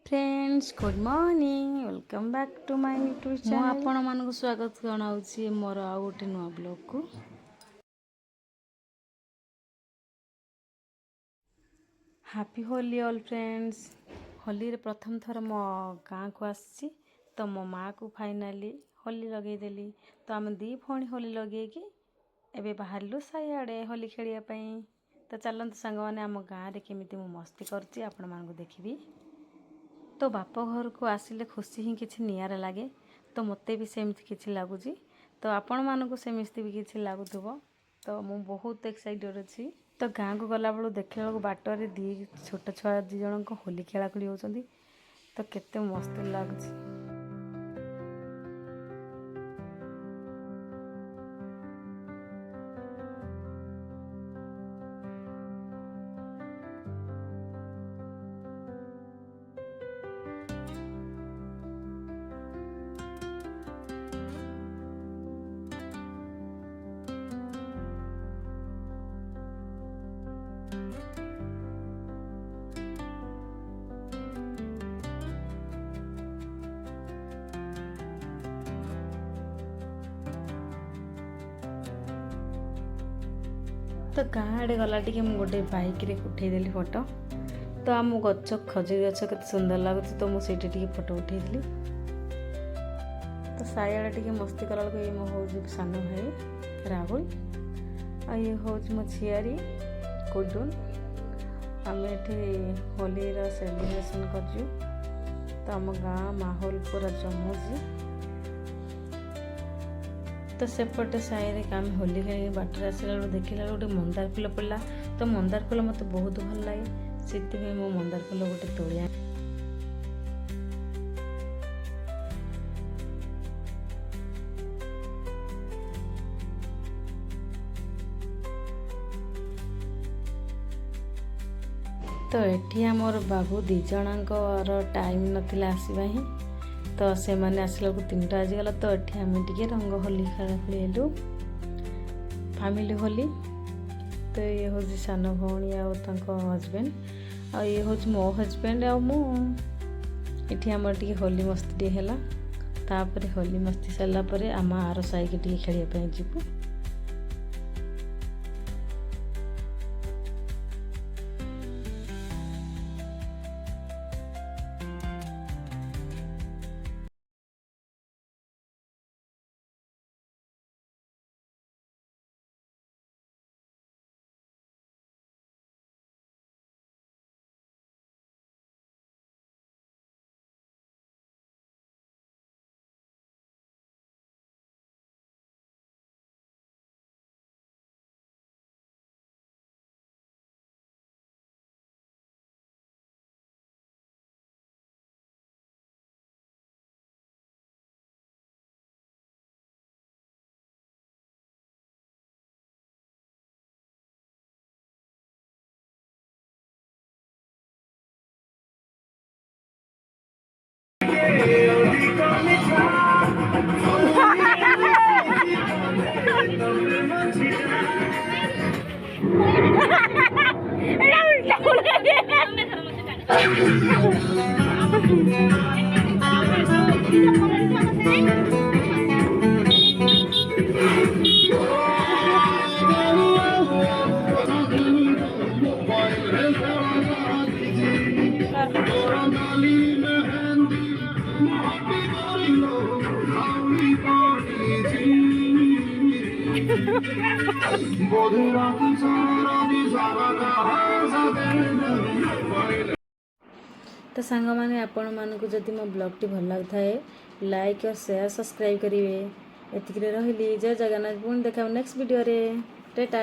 Friends good morning welcome back to my YouTube channel आपण मानक स्वागत जनाऊँ मोर आउ गोटे नुआ ब्लॉग को। Happy Holi all friends. Holi रे प्रथम थर मो गाँ को आसी तो मो माँ को फाइनाली होली लगेदेली। तो आम दी भौणी होली लगेगी एबे बाहरलु साई आड़े होली खेलिया पई। तो चलते सांग मैंने आम गाँव में केमिति मु मस्ती करची आपण मानक देखिबी। तो बाप घर को आसिले खुशी ही किसी नियारा लगे तो मते भी सेमती किसी लगुच तो आपण मानक सेमती भी किसी लगुव तो मु बहुत एक्साइटेड अच्छी। तो गाँ को गला बेलू देखला बेलू बाटर दी छोट छुआ दी जन होली खेलाखुली होती तो केते मस्त लगुच। तो गाँ आड़े गला टी गोटे बाइक रे उठेदेली फोटो। तो आम गच खजुरी गच के सुंदर लगुच तो मुझे फोटो उठेली। तो साई आड़े टी मस्ती कला ये मो हूँ सान भाई राहुल आ ये हूँ मो झियारी कुडुन। आम ये होली सेलिब्रेशन कर तो आम गाँ माहौल पूरा जमुची। तो सेपटे साई आम होली खेल बाटर आसला देखला गोटे मंदार फुल पड़ा तो मंदार फुल मत बहुत भल लगे से मो मंदार फुल गोटे तोड़िया। तो एठी आमर बाबू दी जणकर टाइम नथिला आसीबा ही तो से मैंने आसला को 3टा बाजिगला तो ये आम टे रंग होली खेलाखुली हेलु फैमिली होली। तो ये हूँ सान भौणी हजबैंड आ ये हूँ मो हजबैंड आ ये आम टे होली मस्ती है। तापर होली मस्ती सारापर आम आर साई के खेलिया जीवु। तो सांग मैंने आपण मानक जदि मो ब्लॉग टी भल लगता है लाइक और शेयर सब्सक्राइब करेंगे। एतिक रही जय जगन्नाथ पुणी देखा नेक्स्ट वीडियो रे। टाटा।